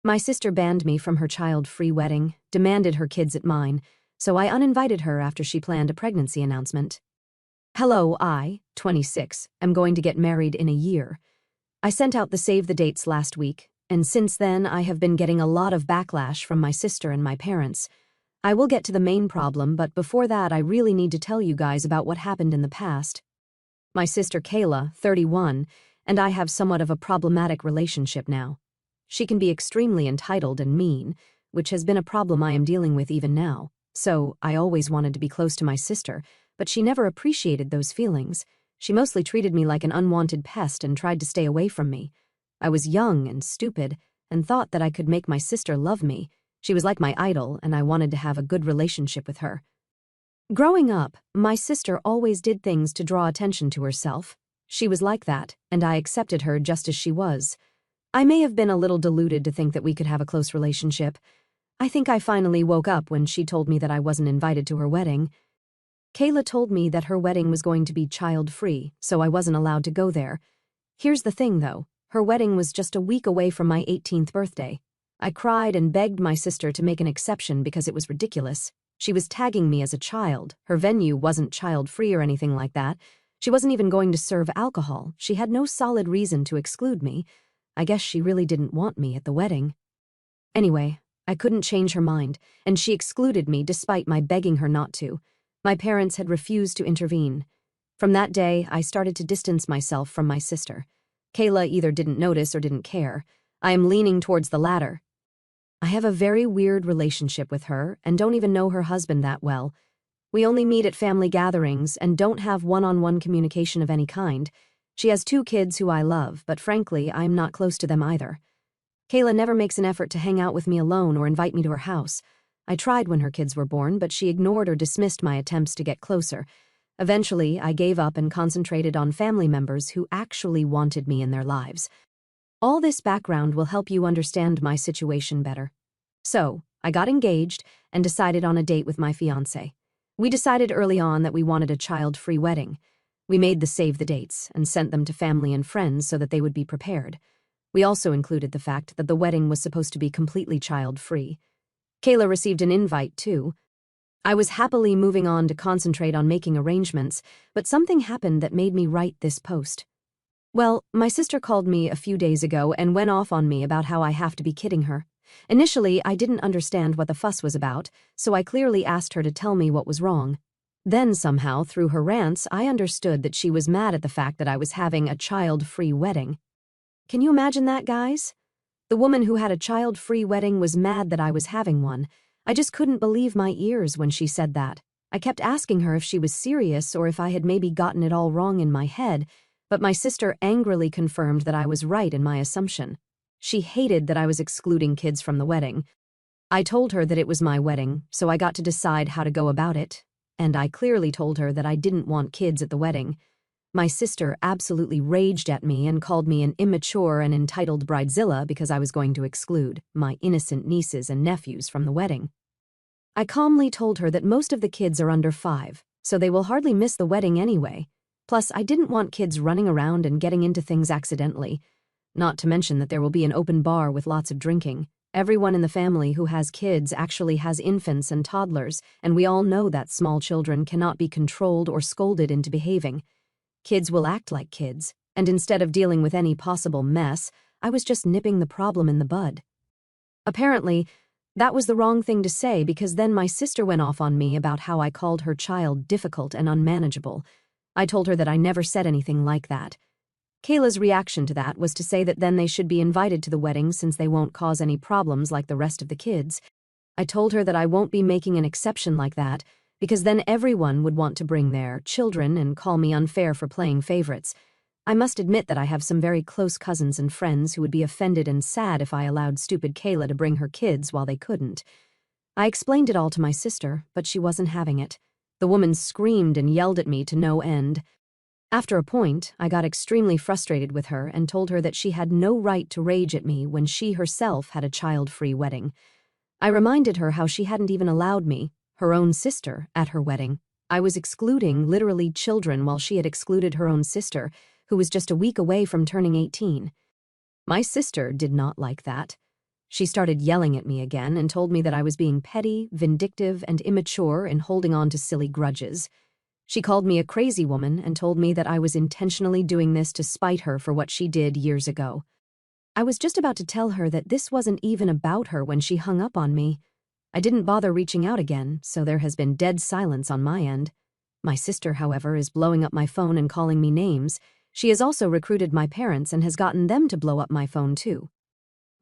My sister banned me from her child-free wedding, demanded her kids at mine, so I uninvited her after she planned a pregnancy announcement. Hello, I, 26, am going to get married in a year. I sent out the save the dates last week, and since then I have been getting a lot of backlash from my sister and my parents. I will get to the main problem, but before that I really need to tell you guys about what happened in the past. My sister Kayla, 31, and I have somewhat of a problematic relationship now. She can be extremely entitled and mean, which has been a problem I am dealing with even now. So, I always wanted to be close to my sister, but she never appreciated those feelings. She mostly treated me like an unwanted pest and tried to stay away from me. I was young and stupid, and thought that I could make my sister love me. She was like my idol, and I wanted to have a good relationship with her. Growing up, my sister always did things to draw attention to herself. She was like that, and I accepted her just as she was. I may have been a little deluded to think that we could have a close relationship. I think I finally woke up when she told me that I wasn't invited to her wedding. Kayla told me that her wedding was going to be child-free, so I wasn't allowed to go there. Here's the thing, though. Her wedding was just a week away from my 18th birthday. I cried and begged my sister to make an exception because it was ridiculous. She was tagging me as a child. Her venue wasn't child-free or anything like that. She wasn't even going to serve alcohol. She had no solid reason to exclude me. I guess she really didn't want me at the wedding. Anyway, I couldn't change her mind, and she excluded me despite my begging her not to. My parents had refused to intervene. From that day, I started to distance myself from my sister. Kayla either didn't notice or didn't care. I am leaning towards the latter. I have a very weird relationship with her and don't even know her husband that well. We only meet at family gatherings and don't have one-on-one communication of any kind. She has 2 kids who I love, but frankly, I am not close to them either. Kayla never makes an effort to hang out with me alone or invite me to her house. I tried when her kids were born, but she ignored or dismissed my attempts to get closer. Eventually, I gave up and concentrated on family members who actually wanted me in their lives. All this background will help you understand my situation better. So, I got engaged and decided on a date with my fiancé. We decided early on that we wanted a child-free wedding. We made the save the dates and sent them to family and friends so that they would be prepared. We also included the fact that the wedding was supposed to be completely child-free. Kayla received an invite, too. I was happily moving on to concentrate on making arrangements, but something happened that made me write this post. Well, my sister called me a few days ago and went off on me about how I have to be kidding her. Initially, I didn't understand what the fuss was about, so I clearly asked her to tell me what was wrong. Then somehow, through her rants, I understood that she was mad at the fact that I was having a child-free wedding. Can you imagine that, guys? The woman who had a child-free wedding was mad that I was having one. I just couldn't believe my ears when she said that. I kept asking her if she was serious or if I had maybe gotten it all wrong in my head, but my sister angrily confirmed that I was right in my assumption. She hated that I was excluding kids from the wedding. I told her that it was my wedding, so I got to decide how to go about it, and I clearly told her that I didn't want kids at the wedding. My sister absolutely raged at me and called me an immature and entitled bridezilla because I was going to exclude my innocent nieces and nephews from the wedding. I calmly told her that most of the kids are under 5, so they will hardly miss the wedding anyway. Plus, I didn't want kids running around and getting into things accidentally. Not to mention that there will be an open bar with lots of drinking. Everyone in the family who has kids actually has infants and toddlers, and we all know that small children cannot be controlled or scolded into behaving. Kids will act like kids, and instead of dealing with any possible mess, I was just nipping the problem in the bud. Apparently, that was the wrong thing to say because then my sister went off on me about how I called her child difficult and unmanageable. I told her that I never said anything like that. Kayla's reaction to that was to say that then they should be invited to the wedding since they won't cause any problems like the rest of the kids. I told her that I won't be making an exception like that because then everyone would want to bring their children and call me unfair for playing favorites. I must admit that I have some very close cousins and friends who would be offended and sad if I allowed stupid Kayla to bring her kids while they couldn't. I explained it all to my sister, but she wasn't having it. The woman screamed and yelled at me to no end. After a point, I got extremely frustrated with her and told her that she had no right to rage at me when she herself had a child-free wedding. I reminded her how she hadn't even allowed me, her own sister, at her wedding. I was excluding literally children while she had excluded her own sister, who was just a week away from turning 18. My sister did not like that. She started yelling at me again and told me that I was being petty, vindictive, and immature in holding on to silly grudges. She called me a crazy woman and told me that I was intentionally doing this to spite her for what she did years ago. I was just about to tell her that this wasn't even about her when she hung up on me. I didn't bother reaching out again, so there has been dead silence on my end. My sister, however, is blowing up my phone and calling me names. She has also recruited my parents and has gotten them to blow up my phone too.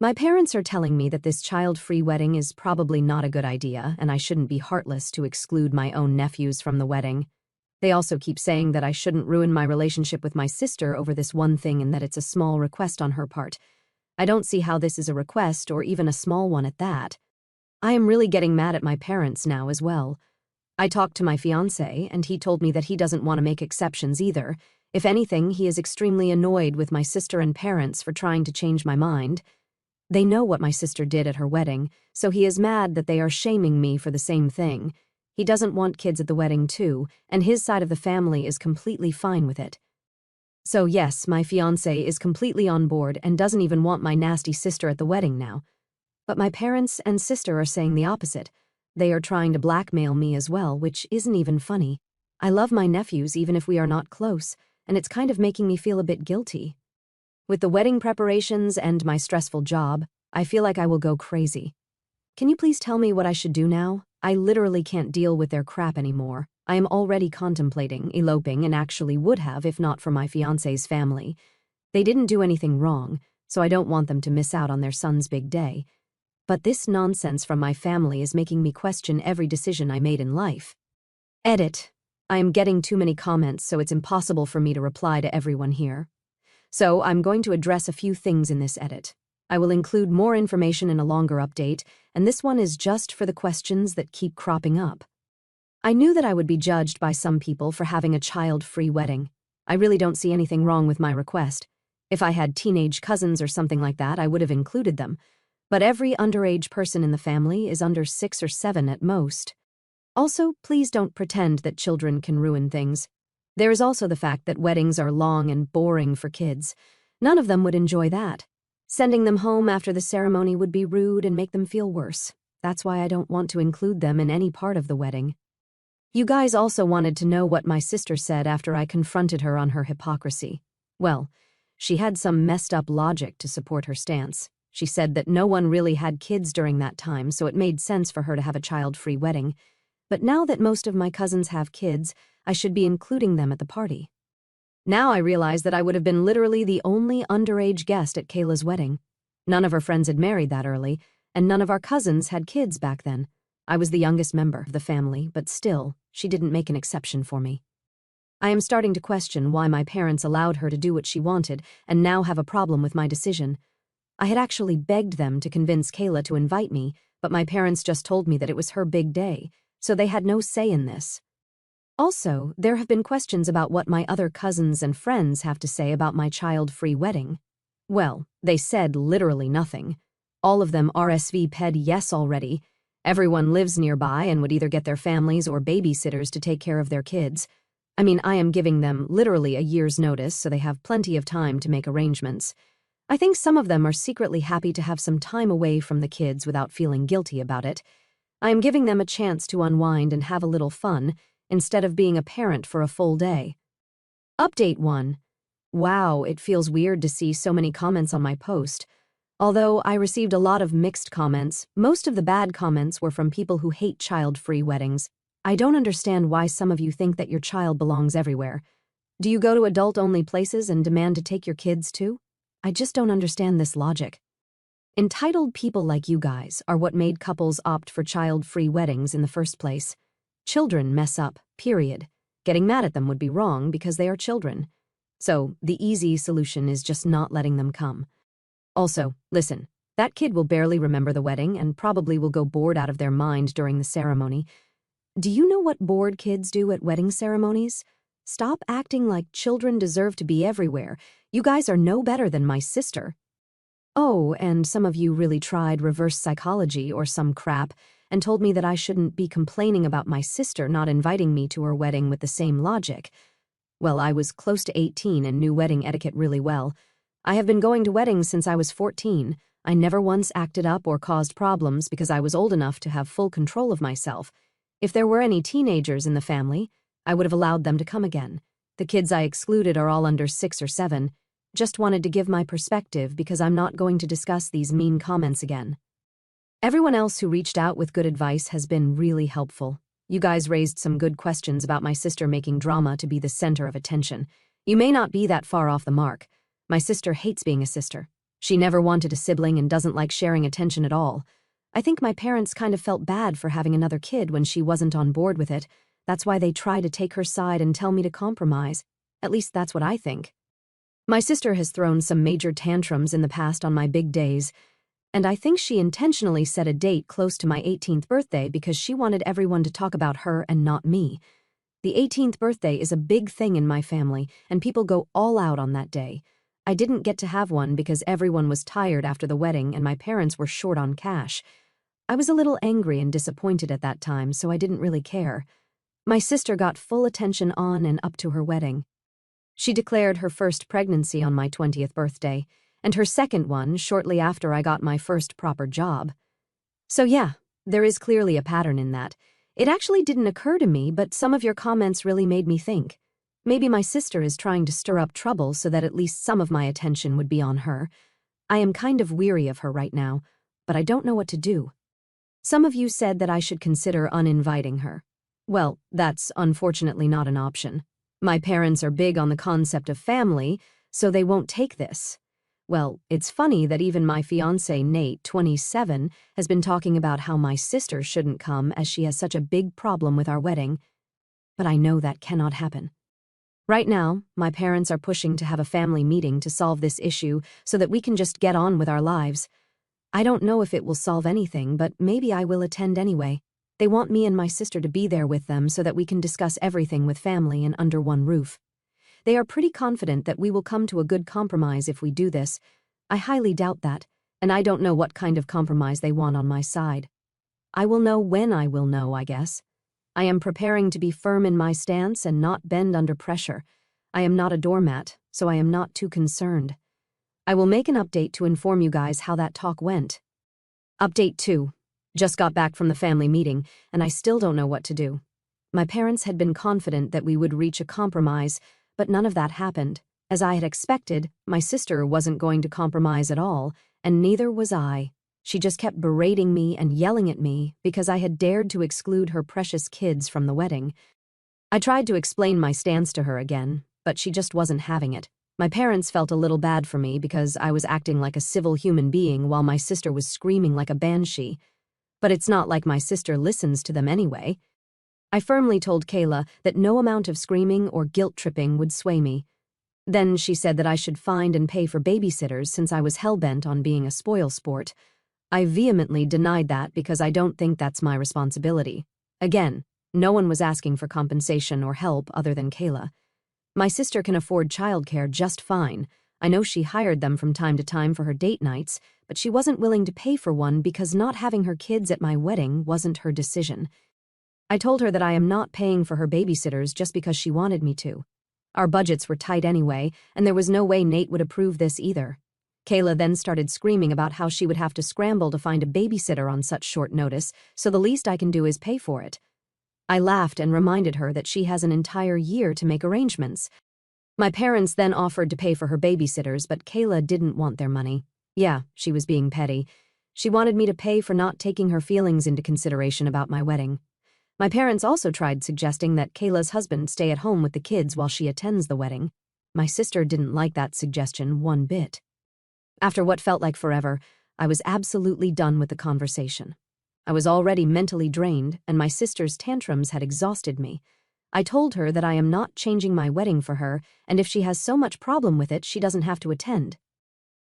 My parents are telling me that this child-free wedding is probably not a good idea and I shouldn't be heartless to exclude my own nephews from the wedding. They also keep saying that I shouldn't ruin my relationship with my sister over this one thing and that it's a small request on her part. I don't see how this is a request or even a small one at that. I am really getting mad at my parents now as well. I talked to my fiancé and he told me that he doesn't want to make exceptions either. If anything, he is extremely annoyed with my sister and parents for trying to change my mind. They know what my sister did at her wedding, so he is mad that they are shaming me for the same thing. He doesn't want kids at the wedding too, and his side of the family is completely fine with it. So yes, my fiancé is completely on board and doesn't even want my nasty sister at the wedding now. But my parents and sister are saying the opposite. They are trying to blackmail me as well, which isn't even funny. I love my nephews even if we are not close, and it's kind of making me feel a bit guilty. With the wedding preparations and my stressful job, I feel like I will go crazy. Can you please tell me what I should do now? I literally can't deal with their crap anymore. I am already contemplating eloping and actually would have if not for my fiancé's family. They didn't do anything wrong, so I don't want them to miss out on their son's big day. But this nonsense from my family is making me question every decision I made in life. Edit. I am getting too many comments, so it's impossible for me to reply to everyone here. So I'm going to address a few things in this edit. I will include more information in a longer update, and this one is just for the questions that keep cropping up. I knew that I would be judged by some people for having a child-free wedding. I really don't see anything wrong with my request. If I had teenage cousins or something like that, I would have included them. But every underage person in the family is under 6 or 7 at most. Also, please don't pretend that children can ruin things. There is also the fact that weddings are long and boring for kids. None of them would enjoy that. Sending them home after the ceremony would be rude and make them feel worse. That's why I don't want to include them in any part of the wedding. You guys also wanted to know what my sister said after I confronted her on her hypocrisy. Well, she had some messed up logic to support her stance. She said that no one really had kids during that time, so it made sense for her to have a child-free wedding. But now that most of my cousins have kids, I should be including them at the party. Now I realize that I would have been literally the only underage guest at Kayla's wedding. None of her friends had married that early, and none of our cousins had kids back then. I was the youngest member of the family, but still, she didn't make an exception for me. I am starting to question why my parents allowed her to do what she wanted and now have a problem with my decision. I had actually begged them to convince Kayla to invite me, but my parents just told me that it was her big day, so they had no say in this. Also, there have been questions about what my other cousins and friends have to say about my child-free wedding. Well, they said literally nothing. All of them RSVP'd yes already. Everyone lives nearby and would either get their families or babysitters to take care of their kids. I mean, I am giving them literally a year's notice, so they have plenty of time to make arrangements. I think some of them are secretly happy to have some time away from the kids without feeling guilty about it. I am giving them a chance to unwind and have a little fun, instead of being a parent for a full day. Update 1. Wow, it feels weird to see so many comments on my post. Although I received a lot of mixed comments, most of the bad comments were from people who hate child-free weddings. I don't understand why some of you think that your child belongs everywhere. Do you go to adult-only places and demand to take your kids too? I just don't understand this logic. Entitled people like you guys are what made couples opt for child-free weddings in the first place. Children mess up, period. Getting mad at them would be wrong because they are children. So, the easy solution is just not letting them come. Also, listen, that kid will barely remember the wedding and probably will go bored out of their mind during the ceremony. Do you know what bored kids do at wedding ceremonies? Stop acting like children deserve to be everywhere. You guys are no better than my sister. Oh, and some of you really tried reverse psychology or some crap and told me that I shouldn't be complaining about my sister not inviting me to her wedding with the same logic. Well, I was close to 18 and knew wedding etiquette really well. I have been going to weddings since I was 14. I never once acted up or caused problems because I was old enough to have full control of myself. If there were any teenagers in the family, I would have allowed them to come again. The kids I excluded are all under 6 or 7. Just wanted to give my perspective because I'm not going to discuss these mean comments again. Everyone else who reached out with good advice has been really helpful. You guys raised some good questions about my sister making drama to be the center of attention. You may not be that far off the mark. My sister hates being a sister. She never wanted a sibling and doesn't like sharing attention at all. I think my parents kind of felt bad for having another kid when she wasn't on board with it. That's why they try to take her side and tell me to compromise. At least that's what I think. My sister has thrown some major tantrums in the past on my big days, and I think she intentionally set a date close to my 18th birthday because she wanted everyone to talk about her and not me. The 18th birthday is a big thing in my family, and people go all out on that day. I didn't get to have one because everyone was tired after the wedding and my parents were short on cash. I was a little angry and disappointed at that time, so I didn't really care. My sister got full attention on and up to her wedding. She declared her first pregnancy on my 20th birthday, and her second one shortly after I got my first proper job. So yeah, there is clearly a pattern in that. It actually didn't occur to me, but some of your comments really made me think. Maybe my sister is trying to stir up trouble so that at least some of my attention would be on her. I am kind of weary of her right now, but I don't know what to do. Some of you said that I should consider uninviting her. Well, that's unfortunately not an option. My parents are big on the concept of family, so they won't take this. Well, it's funny that even my fiancé, Nate, 27, has been talking about how my sister shouldn't come as she has such a big problem with our wedding. But I know that cannot happen. Right now, my parents are pushing to have a family meeting to solve this issue so that we can just get on with our lives. I don't know if it will solve anything, but maybe I will attend anyway. They want me and my sister to be there with them so that we can discuss everything with family and under one roof. They are pretty confident that we will come to a good compromise if we do this. I highly doubt that, and I don't know what kind of compromise they want on my side. I will know when I will know, I guess. I am preparing to be firm in my stance and not bend under pressure. I am not a doormat, so I am not too concerned. I will make an update to inform you guys how that talk went. Update 2. Just got back from the family meeting, and I still don't know what to do. My parents had been confident that we would reach a compromise, but none of that happened. As I had expected, my sister wasn't going to compromise at all, and neither was I. She just kept berating me and yelling at me because I had dared to exclude her precious kids from the wedding. I tried to explain my stance to her again, but she just wasn't having it. My parents felt a little bad for me because I was acting like a civil human being while my sister was screaming like a banshee. But it's not like my sister listens to them anyway. I firmly told Kayla that no amount of screaming or guilt-tripping would sway me. Then she said that I should find and pay for babysitters since I was hell-bent on being a spoil-sport. I vehemently denied that because I don't think that's my responsibility. Again, no one was asking for compensation or help other than Kayla. My sister can afford childcare just fine. I know she hired them from time to time for her date nights, but she wasn't willing to pay for one because not having her kids at my wedding wasn't her decision. I told her that I am not paying for her babysitters just because she wanted me to. Our budgets were tight anyway, and there was no way Nate would approve this either. Kayla then started screaming about how she would have to scramble to find a babysitter on such short notice, so the least I can do is pay for it. I laughed and reminded her that she has an entire year to make arrangements. My parents then offered to pay for her babysitters, but Kayla didn't want their money. Yeah, she was being petty. She wanted me to pay for not taking her feelings into consideration about my wedding. My parents also tried suggesting that Kayla's husband stay at home with the kids while she attends the wedding. My sister didn't like that suggestion one bit. After what felt like forever, I was absolutely done with the conversation. I was already mentally drained, and my sister's tantrums had exhausted me. I told her that I am not changing my wedding for her, and if she has so much problem with it, she doesn't have to attend.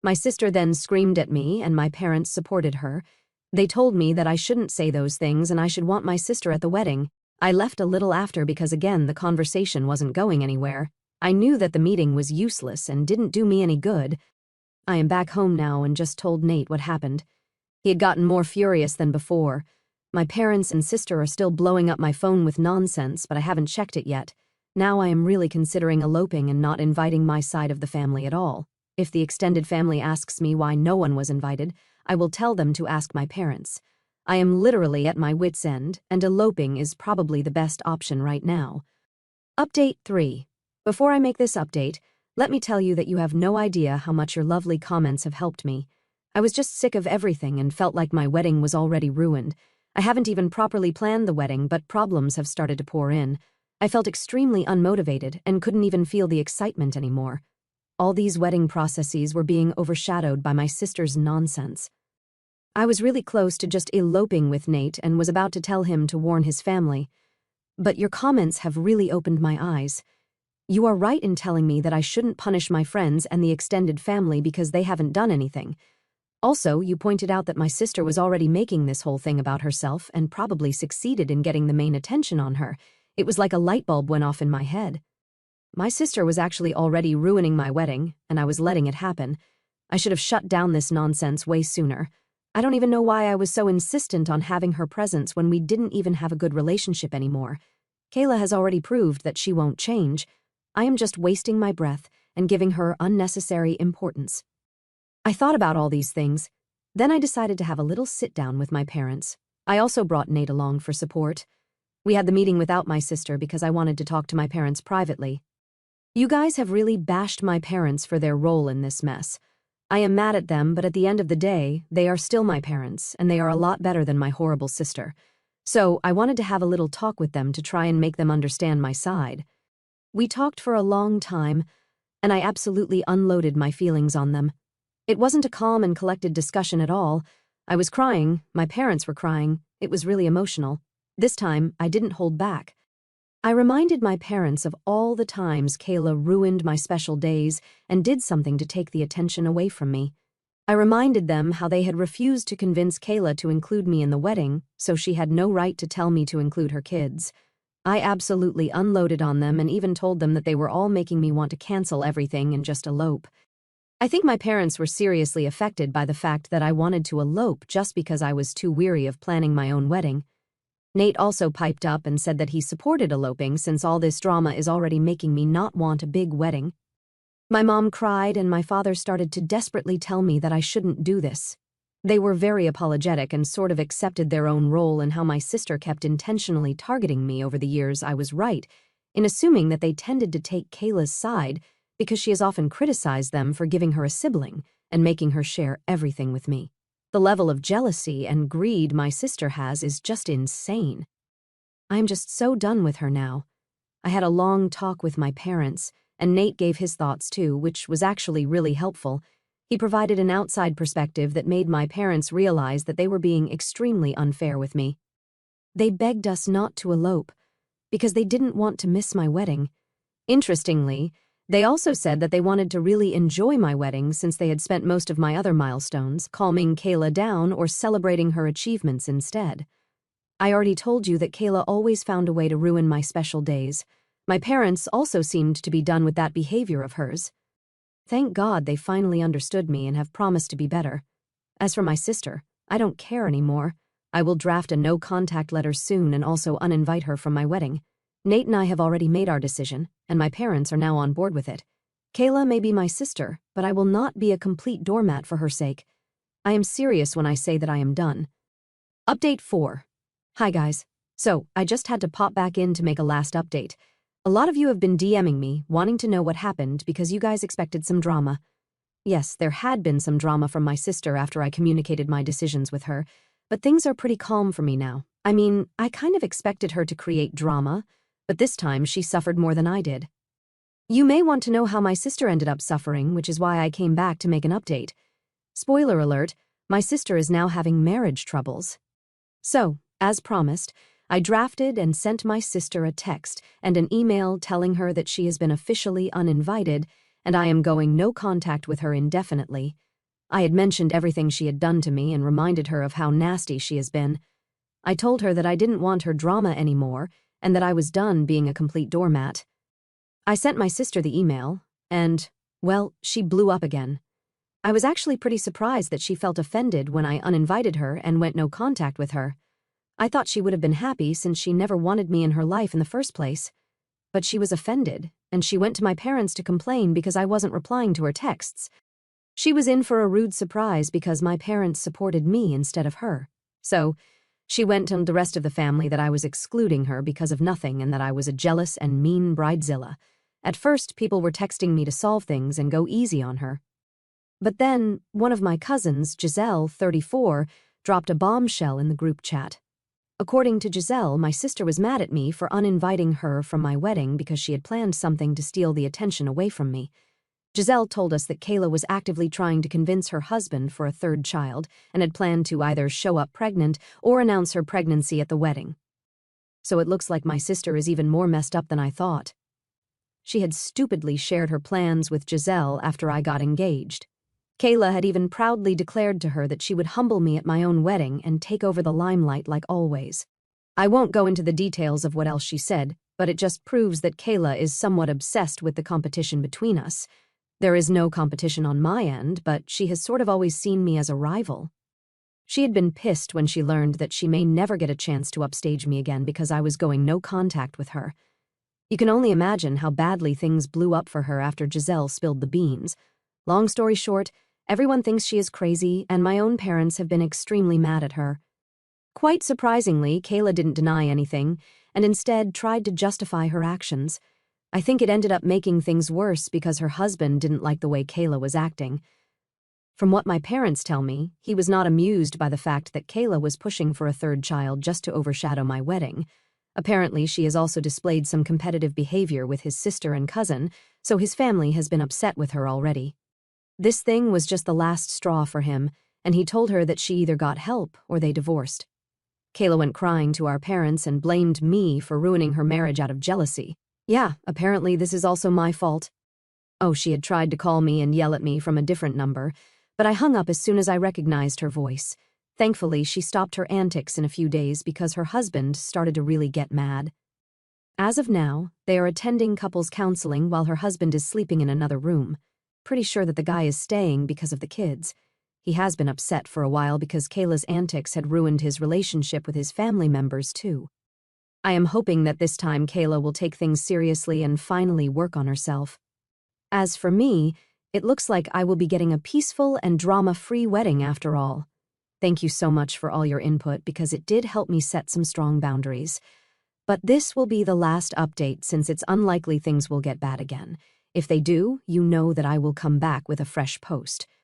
My sister then screamed at me, and my parents supported her. They told me that I shouldn't say those things and I should want my sister at the wedding. I left a little after because again, the conversation wasn't going anywhere. I knew that the meeting was useless and didn't do me any good. I am back home now and just told Nate what happened. He had gotten more furious than before. My parents and sister are still blowing up my phone with nonsense, but I haven't checked it yet. Now I am really considering eloping and not inviting my side of the family at all. If the extended family asks me why no one was invited, I will tell them to ask my parents. I am literally at my wit's end, and eloping is probably the best option right now. Update 3. Before I make this update, let me tell you that you have no idea how much your lovely comments have helped me. I was just sick of everything and felt like my wedding was already ruined. I haven't even properly planned the wedding, but problems have started to pour in. I felt extremely unmotivated and couldn't even feel the excitement anymore. All these wedding processes were being overshadowed by my sister's nonsense. I was really close to just eloping with Nate and was about to tell him to warn his family. But your comments have really opened my eyes. You are right in telling me that I shouldn't punish my friends and the extended family because they haven't done anything. Also, you pointed out that my sister was already making this whole thing about herself and probably succeeded in getting the main attention on her. It was like a light bulb went off in my head. My sister was actually already ruining my wedding, and I was letting it happen. I should have shut down this nonsense way sooner. I don't even know why I was so insistent on having her presence when we didn't even have a good relationship anymore. Kayla has already proved that she won't change. I am just wasting my breath and giving her unnecessary importance. I thought about all these things. Then I decided to have a little sit-down with my parents. I also brought Nate along for support. We had the meeting without my sister because I wanted to talk to my parents privately. You guys have really bashed my parents for their role in this mess. I am mad at them, but at the end of the day, they are still my parents, and they are a lot better than my horrible sister. So I wanted to have a little talk with them to try and make them understand my side. We talked for a long time, and I absolutely unloaded my feelings on them. It wasn't a calm and collected discussion at all. I was crying, my parents were crying, it was really emotional. This time, I didn't hold back. I reminded my parents of all the times Kayla ruined my special days and did something to take the attention away from me. I reminded them how they had refused to convince Kayla to include me in the wedding, so she had no right to tell me to include her kids. I absolutely unloaded on them and even told them that they were all making me want to cancel everything and just elope. I think my parents were seriously affected by the fact that I wanted to elope just because I was too weary of planning my own wedding. Nate also piped up and said that he supported eloping since all this drama is already making me not want a big wedding. My mom cried and my father started to desperately tell me that I shouldn't do this. They were very apologetic and sort of accepted their own role in how my sister kept intentionally targeting me over the years. I was right in assuming that they tended to take Kayla's side because she has often criticized them for giving her a sibling and making her share everything with me. The level of jealousy and greed my sister has is just insane. I am just so done with her now. I had a long talk with my parents, and Nate gave his thoughts too, which was actually really helpful. He provided an outside perspective that made my parents realize that they were being extremely unfair with me. They begged us not to elope because they didn't want to miss my wedding. Interestingly, they also said that they wanted to really enjoy my wedding since they had spent most of my other milestones calming Kayla down or celebrating her achievements instead. I already told you that Kayla always found a way to ruin my special days. My parents also seemed to be done with that behavior of hers. Thank God they finally understood me and have promised to be better. As for my sister, I don't care anymore. I will draft a no-contact letter soon and also uninvite her from my wedding. Nate and I have already made our decision, and my parents are now on board with it. Kayla may be my sister, but I will not be a complete doormat for her sake. I am serious when I say that I am done. Update 4. Hi guys. So, I just had to pop back in to make a last update. A lot of you have been DMing me, wanting to know what happened because you guys expected some drama. Yes, there had been some drama from my sister after I communicated my decisions with her, but things are pretty calm for me now. I mean, I kind of expected her to create drama, but this time she suffered more than I did. You may want to know how my sister ended up suffering, which is why I came back to make an update. Spoiler alert, my sister is now having marriage troubles. So, as promised, I drafted and sent my sister a text and an email telling her that she has been officially uninvited and I am going no contact with her indefinitely. I had mentioned everything she had done to me and reminded her of how nasty she has been. I told her that I didn't want her drama anymore and that I was done being a complete doormat. I sent my sister the email, and, well, she blew up again. I was actually pretty surprised that she felt offended when I uninvited her and went no contact with her. I thought she would have been happy since she never wanted me in her life in the first place. But she was offended, and she went to my parents to complain because I wasn't replying to her texts. She was in for a rude surprise because my parents supported me instead of her. So, she went to the rest of the family that I was excluding her because of nothing and that I was a jealous and mean bridezilla. At first, people were texting me to solve things and go easy on her. But then, one of my cousins, Giselle, 34, dropped a bombshell in the group chat. According to Giselle, my sister was mad at me for uninviting her from my wedding because she had planned something to steal the attention away from me. Giselle told us that Kayla was actively trying to convince her husband for a third child and had planned to either show up pregnant or announce her pregnancy at the wedding. So it looks like my sister is even more messed up than I thought. She had stupidly shared her plans with Giselle after I got engaged. Kayla had even proudly declared to her that she would humble me at my own wedding and take over the limelight like always. I won't go into the details of what else she said, but it just proves that Kayla is somewhat obsessed with the competition between us. There is no competition on my end, but she has sort of always seen me as a rival. She had been pissed when she learned that she may never get a chance to upstage me again because I was going no contact with her. You can only imagine how badly things blew up for her after Giselle spilled the beans. Long story short, everyone thinks she is crazy, and my own parents have been extremely mad at her. Quite surprisingly, Kayla didn't deny anything, and instead tried to justify her actions. I think it ended up making things worse because her husband didn't like the way Kayla was acting. From what my parents tell me, he was not amused by the fact that Kayla was pushing for a third child just to overshadow my wedding. Apparently, she has also displayed some competitive behavior with his sister and cousin, so his family has been upset with her already. This thing was just the last straw for him, and he told her that she either got help or they divorced. Kayla went crying to our parents and blamed me for ruining her marriage out of jealousy. Yeah, apparently this is also my fault. Oh, she had tried to call me and yell at me from a different number, but I hung up as soon as I recognized her voice. Thankfully, she stopped her antics in a few days because her husband started to really get mad. As of now, they are attending couples counseling while her husband is sleeping in another room. Pretty sure that the guy is staying because of the kids. He has been upset for a while because Kayla's antics had ruined his relationship with his family members, too. I am hoping that this time Kayla will take things seriously and finally work on herself. As for me, it looks like I will be getting a peaceful and drama-free wedding after all. Thank you so much for all your input because it did help me set some strong boundaries. But this will be the last update since it's unlikely things will get bad again. If they do, you know that I will come back with a fresh post.